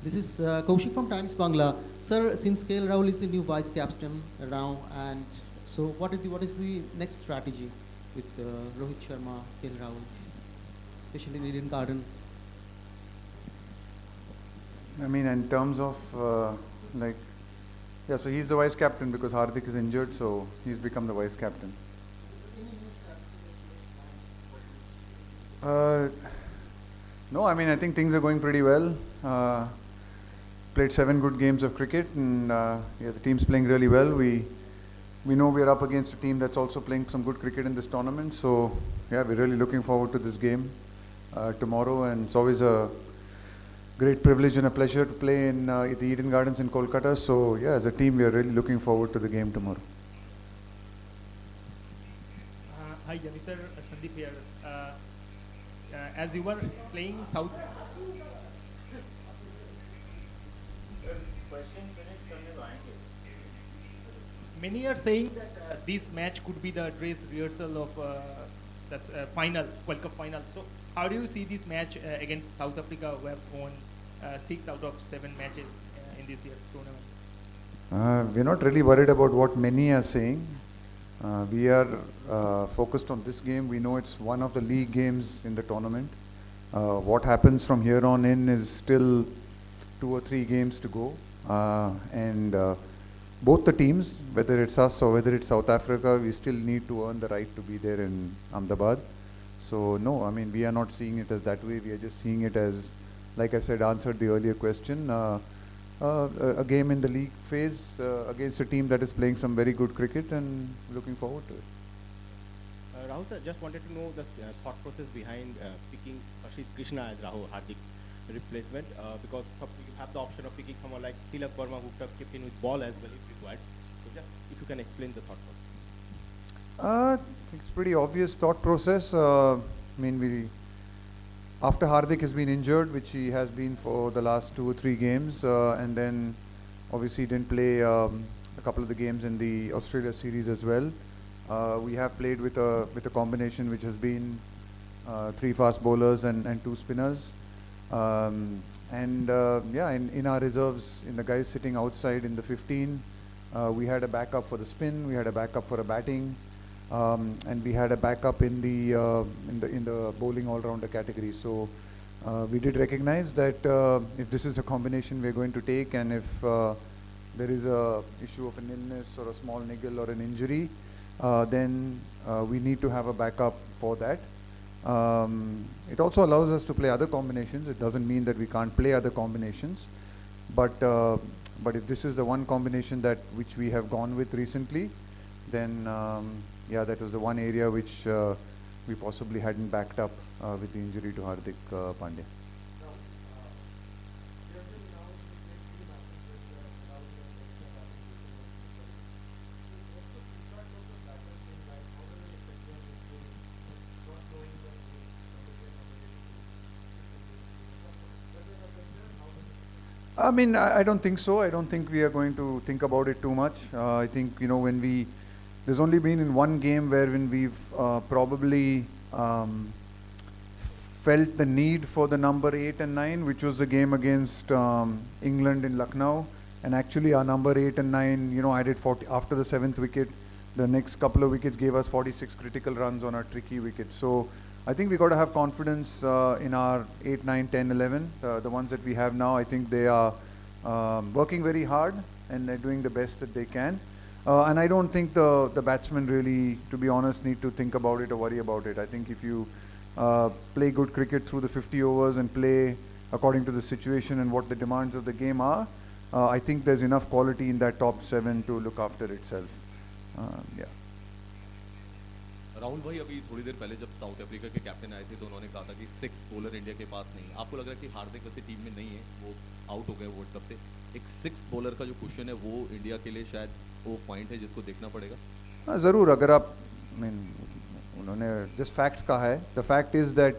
This is Kaushik from Times Bangla. Sir, since KL Rahul is the new vice captain now, and so what is the next strategy with Rohit Sharma, KL Rahul, especially in Eden Garden? I mean, in terms of yeah, so he's the vice captain because Hardik is injured, so he's become the vice captain. No, I mean, I think things are going pretty well. Played 7 good games of cricket, and yeah, the team's playing really well. We know we're up against a team that's also playing some good cricket in this tournament. So yeah, we're really looking forward to this game tomorrow, and it's always a great privilege and a pleasure to play in the Eden Gardens in Kolkata. So yeah, as a team, we are really looking forward to the game tomorrow. Hi, Jani sir, Sandeep here. As you were playing South. Many are saying that this match could be the dress rehearsal of the final, World Cup final. So, how do you see this match against South Africa, who have won 6 out of 7 matches in this year's tournament? We're not really worried about what many are saying. We are focused on this game. We know it's one of the league games in the tournament. What happens from here on in is still 2 or 3 games to go. And both the teams, whether it's us or whether it's South Africa, we still need to earn the right to be there in Ahmedabad. So no, I mean, we are not seeing it as that way. We are just seeing it as, like I said, answered the earlier question, a game in the league phase against a team that is playing some very good cricket, and looking forward to it. Rahul sir, just wanted to know the thought process behind picking Rashid Krishna as Rahul Hardik replacement, because you have the option of picking someone like Tilak Verma, who could have chipped in with ball as well if required. So just if you can explain the thought process. I think it's pretty obvious thought process. I mean, after Hardik has been injured, which he has been for the last 2 or 3 games, and then obviously didn't play a couple of the games in the Australia series as well. We have played with a combination which has been 3 fast bowlers and 2 spinners. Yeah, in our reserves, in the guys sitting outside in the 15, we had a backup for the spin, we had a backup for a batting, and we had a backup in the bowling all-rounder category. So we did recognize that if this is a combination we're going to take, and if there is a issue of an illness or a small niggle or an injury, then we need to have a backup for that. It also allows us to play other combinations. It doesn't mean that we can't play other combinations, but if this is the one combination which we have gone with recently, then yeah, that was the one area which we possibly hadn't backed up with the injury to Hardik Pandya. I mean, I don't think so. I don't think we are going to think about it too much. I think, you know, there's only been in one game when we've probably felt the need for the number 8 and 9, which was the game against England in Lucknow. And actually our number 8 and 9, you know, I did 40 after the 7th wicket. The next couple of wickets gave us 46 critical runs on a tricky wicket. So I think we got to have confidence in our 8, 9, 10, 11. The ones that we have now, I think they are working very hard and they're doing the best that they can. And I don't think the batsmen really, to be honest, need to think about it or worry about it. I think if you play good cricket through the 50 overs and play according to the situation and what the demands of the game are, I think there's enough quality in that top 7 to look after itself. Yeah. Rahul भाई, अभी थोड़ी देर पहले जब south Africa के captain आए थे तो उन्होंने कहा था कि 6 बॉलर इंडिया के पास नहीं। आपको लग रहा है कि हार्दिक वैसे टीम में नहीं है, वो आउट हो गए वर्ल्ड कप से? एक 6 बॉलर का जो क्वेश्चन है वो इंडिया के लिए शायद वो पॉइंट है जिसको देखना पड़ेगा। हाँ ज़रूर, अगर आप उन्होंने जस्ट फैक्ट्स कहा है। The fact is that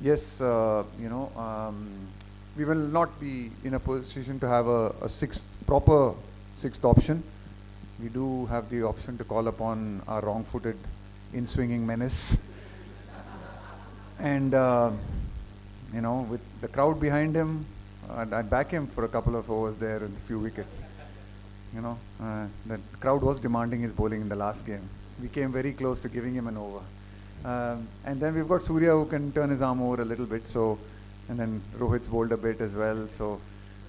yes, we will not be in a position to have a proper sixth option. We do have the option to call upon our wrong-footed in-swinging menace. And, with the crowd behind him, I'd back him for a couple of overs there and a few wickets. The crowd was demanding his bowling in the last game. We came very close to giving him an over. And then we've got Surya who can turn his arm over a little bit. So, and then Rohit's bowled a bit as well. So,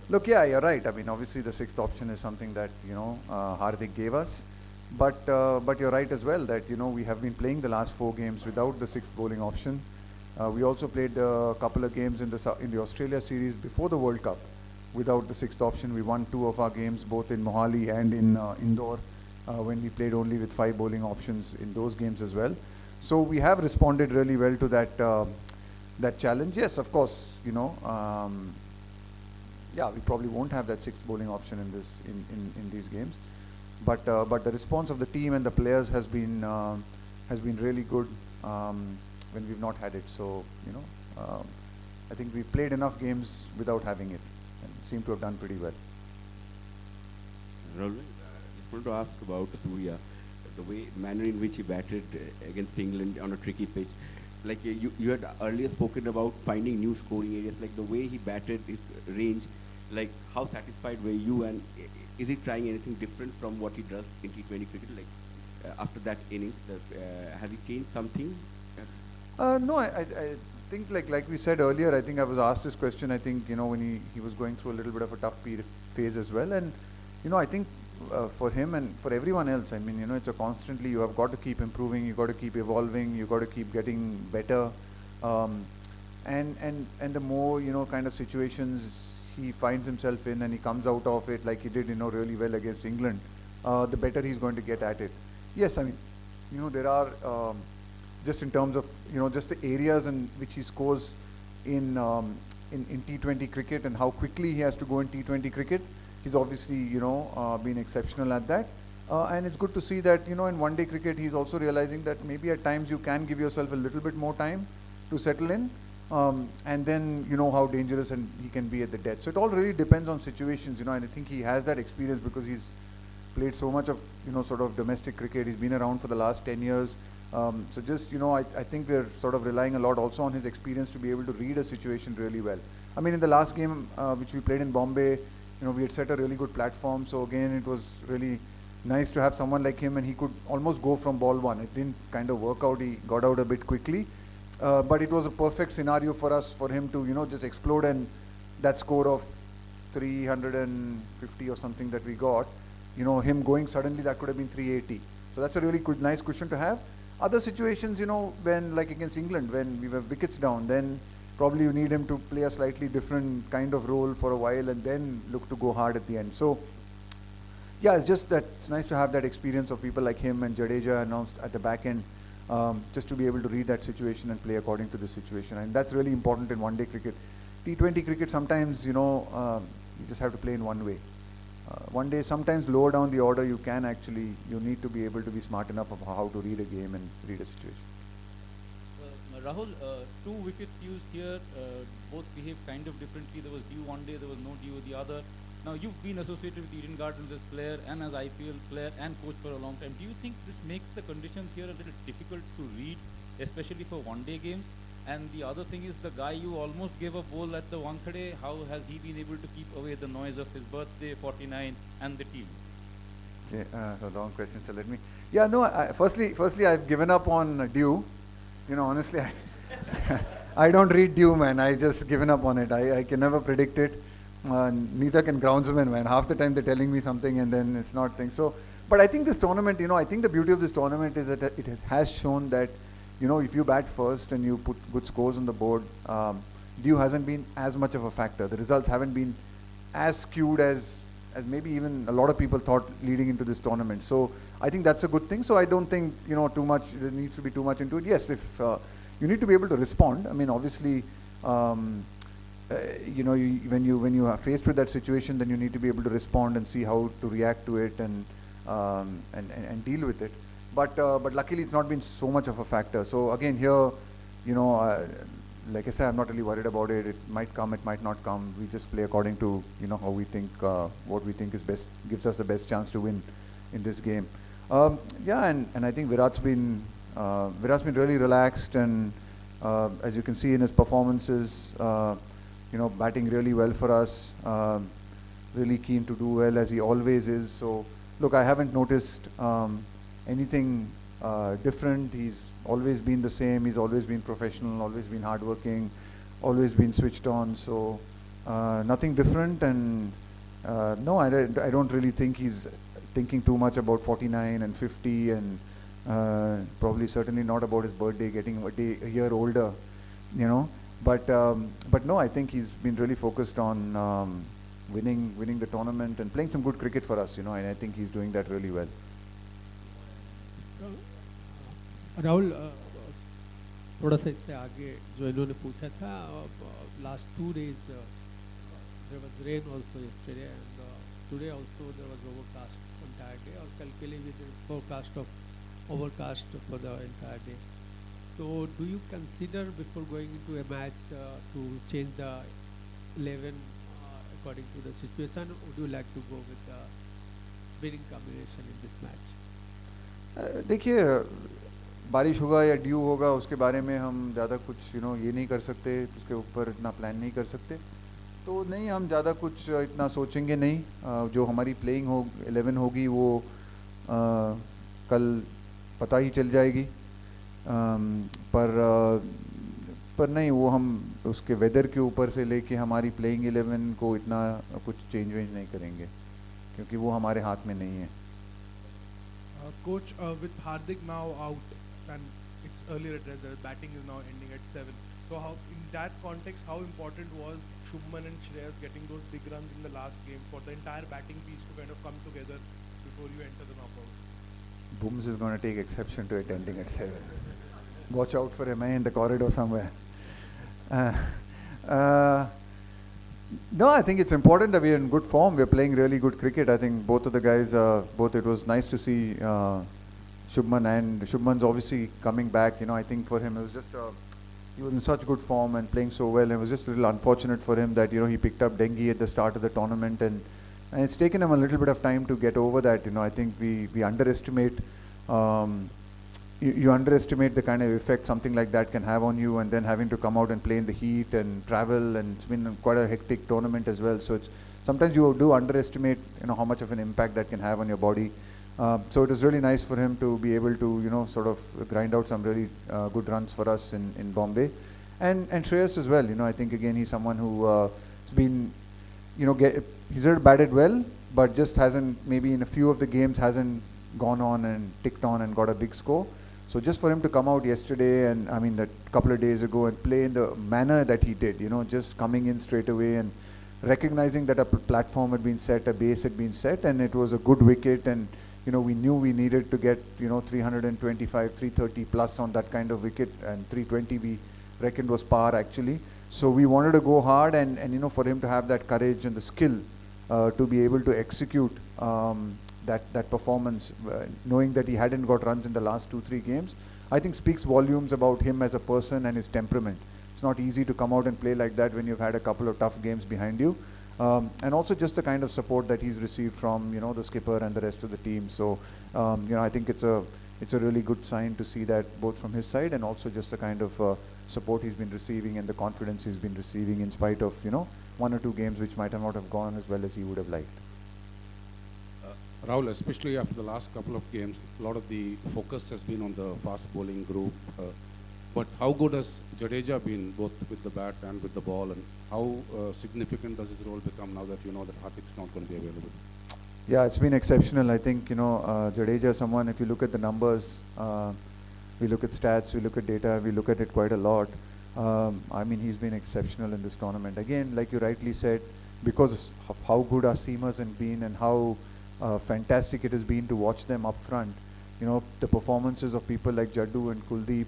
look, yeah, you're right. I mean, obviously the sixth option is something that, Hardik gave us. But you're right as well that, we have been playing the last 4 games without the sixth bowling option. We also played a couple of games in the Australia series before the World Cup without the sixth option. We won 2 of our games, both in Mohali and in Indore, when we played only with 5 bowling options in those games as well. So we have responded really well to that challenge. Yes, of course, we probably won't have that sixth bowling option in these games. But the response of the team and the players has been really good when we've not had it. So I think we've played enough games without having it and seem to have done pretty well. Rahul, just wanted to ask about Surya, the manner in which he batted against England on a tricky pitch. Like you had earlier spoken about finding new scoring areas, like the way he batted his range, like how satisfied were you, and is he trying anything different from what he does in T20 cricket? Like after that innings, has he changed something? No, I think like we said earlier, I think I was asked this question, I think, when he was going through a little bit of a tough phase as well. And, I think for him and for everyone else, I mean, it's a constantly, you have got to keep improving, you've got to keep evolving, you've got to keep getting better. And the more, kind of situations he finds himself in and he comes out of it like he did, really well against England, the better he's going to get at it. Yes, I mean, there are, just in terms of, just the areas in which he scores in T20 cricket and how quickly he has to go in T20 cricket. He's obviously, been exceptional at that. And it's good to see that, in one-day cricket, he's also realizing that maybe at times you can give yourself a little bit more time to settle in. And then you know how dangerous and he can be at the death. So it all really depends on situations, and I think he has that experience because he's played so much of, sort of domestic cricket. He's been around for the last 10 years. So just, I think we're sort of relying a lot also on his experience to be able to read a situation really well. I mean, in the last game, which we played in Bombay, we had set a really good platform. So again, it was really nice to have someone like him, and he could almost go from ball 1. It didn't kind of work out. He got out a bit quickly. But it was a perfect scenario for him to, just explode, and that score of 350 or something that we got, him going suddenly, that could have been 380. So that's a really good, nice cushion to have. Other situations, when like against England, when we were wickets down, then probably you need him to play a slightly different kind of role for a while and then look to go hard at the end. So yeah, it's just that it's nice to have that experience of people like him and Jadeja announced at the back end, just to be able to read that situation and play according to the situation. And that's really important in one-day cricket. T20 cricket, sometimes, you just have to play in one way. One day, sometimes lower down the order, you need to be able to be smart enough of how to read a game and read a situation. Rahul, 2 wickets used here, both behave kind of differently. There was due one day, there was no due the other. Now, you've been associated with Eden Gardens as player and as IPL player and coach for a long time. Do you think this makes the conditions here a little difficult to read, especially for one-day games? And the other thing is the guy you almost gave a bowl at the Wankhede, how has he been able to keep away the noise of his birthday, 49, and the team? Okay, so long question, so let me... Yeah, no, firstly, I've given up on Dew. Honestly, I don't read Dew, man. I just given up on it. I can never predict it. Neither can groundsmen, man. Half the time they're telling me something and then it's not things. So, but I think this tournament, I think the beauty of this tournament is that it has shown that, if you bat first and you put good scores on the board, Dew hasn't been as much of a factor. The results haven't been as skewed as maybe even a lot of people thought leading into this tournament. So I think that's a good thing. So I don't think, too much, there needs to be too much into it. Yes, if you need to be able to respond. I mean, obviously, when you are faced with that situation, then you need to be able to respond and see how to react to it and deal with it. But luckily, it's not been so much of a factor. So again, here, like I said, I'm not really worried about it. It might come, it might not come. We just play according to how we think, what we think is best, gives us the best chance to win in this game. Yeah, and I think Virat's been really relaxed, and as you can see in his performances, batting really well for us. Really keen to do well as he always is. So look, I haven't noticed anything different. He's always been the same. He's always been professional, always been hardworking, always been switched on. So nothing different. And no, I don't really think he's thinking too much about 49 and 50, and probably certainly not about his birthday, getting a year older, But no, I think he's been really focused on winning the tournament and playing some good cricket for us, and I think he's doing that really well. Rahul थोड़ा सा इससे आगे जो इन्होंने पूछा था, last 2 days there was rain also yesterday, and today also there was overcast entire day, और कल के लिए भी there is forecast of overcast for the entire day. So do you consider before going into a match to change the 11 according to the situation, or would you like to go with the winning combination in this match? देखिए, बारिश होगा या due होगा उसके बारे में हम ज़्यादा कुछ ये नहीं कर सकते, उसके ऊपर इतना प्लान नहीं कर सकते, तो नहीं, हम ज़्यादा कुछ इतना सोचेंगे नहीं. जो हमारी प्लेइंग 11 होगी वो कल पता ही चल जाएगी. पर नहीं, वो हम उसके वेदर के ऊपर से लेके हमारी प्लेइंग 11 को इतना कुछ चेंज नहीं करेंगे, क्योंकि वो हमारे हाथ में नहीं है. Coach, with Hardik now out and it's earlier addressed that batting is now ending at 7. So how, in that context, how important was Shubman and Shreyas getting those big runs in the last game for the entire batting piece to kind of come together before you enter the knockout? Booms is going to take exception to it ending at 7. Watch out for him in the corridor somewhere. No, I think it's important that we're in good form. We're playing really good cricket. I think both of the guys, it was nice to see Shubman, and Shubman's obviously coming back. I think for him it was just, he was in such good form and playing so well. It was just a little unfortunate for him that, he picked up dengue at the start of the tournament, and it's taken him a little bit of time to get over that. I think we underestimate, you underestimate the kind of effect something like that can have on you, and then having to come out and play in the heat and travel, and it's been quite a hectic tournament as well. So sometimes you do underestimate, how much of an impact that can have on your body. So it was really nice for him to be able to, sort of grind out some really good runs for us in Bombay. And Shreyas as well, I think again he's someone who has been, he's batted well, but just hasn't, maybe in a few of the games hasn't gone on and ticked on and got a big score. So just for him to come out yesterday, and I mean that couple of days ago, and play in the manner that he did, just coming in straight away and recognizing that a platform had been set, a base had been set, and it was a good wicket, and we knew we needed to get 325, 330 plus on that kind of wicket, and 320 we reckoned was par actually. So we wanted to go hard, and for him to have that courage and the skill to be able to execute that performance, knowing that he hadn't got runs in the last 2-3 games, I think speaks volumes about him as a person and his temperament. It's not easy to come out and play like that when you've had a couple of tough games behind you. And also just the kind of support that he's received from, the skipper and the rest of the team. So, I think it's a really good sign to see that both from his side, and also just the kind of support he's been receiving and the confidence he's been receiving in spite of, 1 or 2 games which might have not have gone as well as he would have liked. Rahul, especially after the last couple of games, a lot of the focus has been on the fast bowling group. But how good has Jadeja been, both with the bat and with the ball, and how significant does his role become now that you know that Hardik's not going to be available? Yeah, it's been exceptional. I think, Jadeja is someone, if you look at the numbers, we look at stats, we look at data, we look at it quite a lot. I mean, he's been exceptional in this tournament. Again, like you rightly said, because of how good our seamers have been and how fantastic it has been to watch them up front. The performances of people like Jaddu and Kuldeep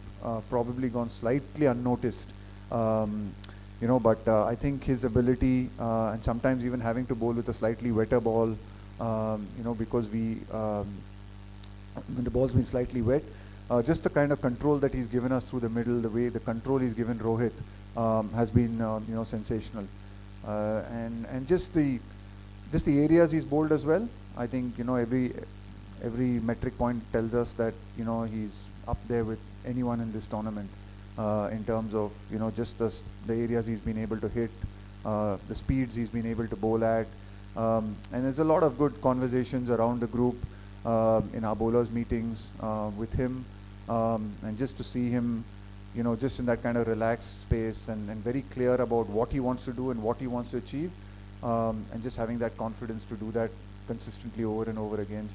probably gone slightly unnoticed. But I think his ability, and sometimes even having to bowl with a slightly wetter ball, because when the ball's been slightly wet, just the kind of control that he's given us through the middle, the way the control he's given Rohit has been, sensational. And just the areas he's bowled as well. I think, every metric point tells us that, he's up there with anyone in this tournament in terms of, just the areas he's been able to hit, the speeds he's been able to bowl at. And there's a lot of good conversations around the group in our bowlers meetings with him. And just to see him, you know, just in that kind of relaxed space and very clear about what he wants to do and what he wants to achieve. And just having that confidence to do that consistently over and over again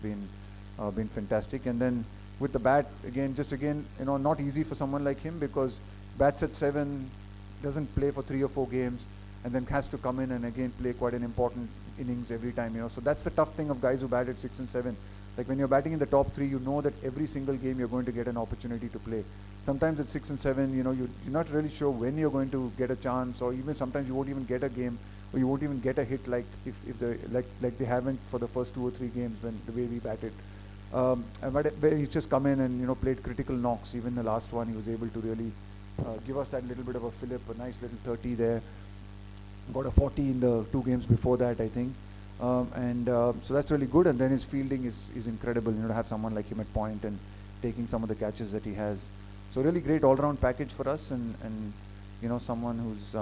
has been fantastic. And then with the bat, again, you know, not easy for someone like him because bats at 7, doesn't play for 3 or 4 games, and then has to come in and again play quite an important innings every time, you know. So that's the tough thing of guys who bat at 6 and 7. Like when you're batting in the top 3, you know that every single game you're going to get an opportunity to play. Sometimes at 6 and 7, you know, you're not really sure when you're going to get a chance, or even sometimes you won't even get a game, or you won't even get a hit like if they like they haven't for the first 2 or 3 games when the way we batted. But he's just come in and, you know, played critical knocks. Even the last one, he was able to really give us that little bit of a fillip, a nice little 30 there. Got a 40 in the 2 games before that, I think. So that's really good. And then his fielding is incredible, you know, to have someone like him at point and taking some of the catches that he has. So really great all-round package for us, and you know, someone who's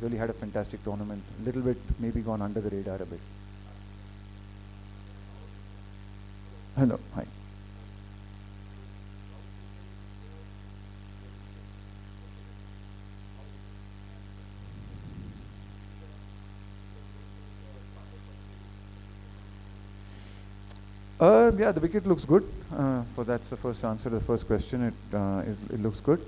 really had a fantastic tournament. A little bit maybe gone under the radar a bit. Hello, hi. Yeah, the wicket looks good. That's the first answer to the first question. It looks good.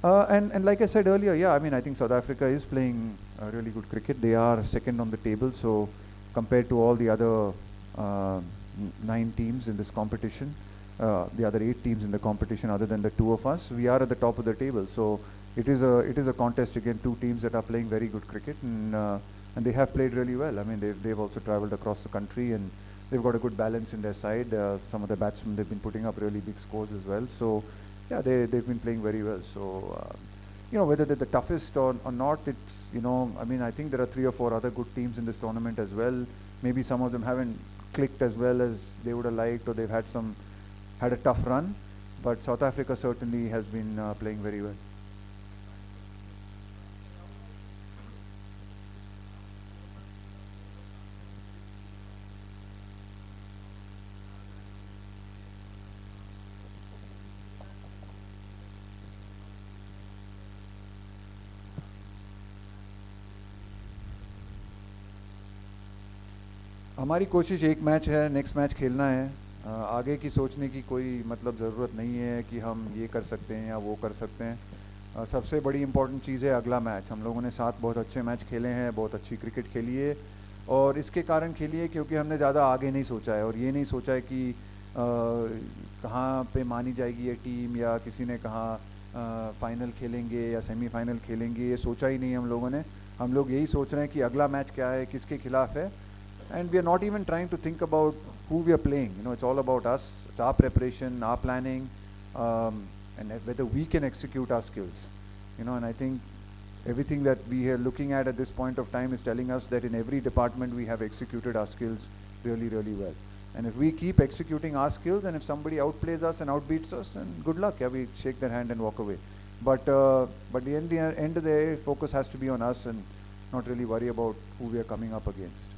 And like I said earlier, yeah, I mean, I think South Africa is playing really good cricket. They are second on the table, so compared to all the other 9 teams in this competition, the other 8 teams in the competition, other than the 2 of us, we are at the top of the table. So it is a contest again. 2 teams that are playing very good cricket, and they have played really well. I mean, they've also travelled across the country, and they've got a good balance in their side. Some of the batsmen, they've been putting up really big scores as well. So yeah, they've been playing very well. So you know, whether they're the toughest or not, it's, you know, I mean, I think there are 3 or 4 other good teams in this tournament as well. Maybe some of them haven't clicked as well as they would have liked, or they've had a tough run. But South Africa certainly has been playing very well. हमारी कोशिश एक match है, next match खेलना है. आगे की सोचने की कोई मतलब ज़रूरत नहीं है कि हम ये कर सकते हैं या वो कर सकते हैं. सबसे बड़ी इम्पॉर्टेंट चीज़ है अगला मैच. हम लोगों ने 7 बहुत अच्छे मैच खेले हैं, बहुत अच्छी क्रिकेट खेली है, और इसके कारण खेली है क्योंकि हमने ज़्यादा आगे नहीं सोचा है, और ये नहीं सोचा है कि कहाँ पे मानी जाएगी ये टीम, या किसी ने कहा फाइनल खेलेंगे या सेमीफाइनल खेलेंगे, ये सोचा ही नहीं हम लोगों ने. हम लोग यही सोच रहे हैं कि अगला मैच क्या है, किसके खिलाफ है. And we are not even trying to think about who we are playing. You know, it's all about us. It's our preparation, our planning, and whether we can execute our skills. You know, and I think everything that we are looking at this point of time is telling us that in every department we have executed our skills really, really well. And if we keep executing our skills, and if somebody outplays us and outbeats us, then good luck. Yeah, we shake their hand and walk away. But the end of the day, focus has to be on us and not really worry about who we are coming up against.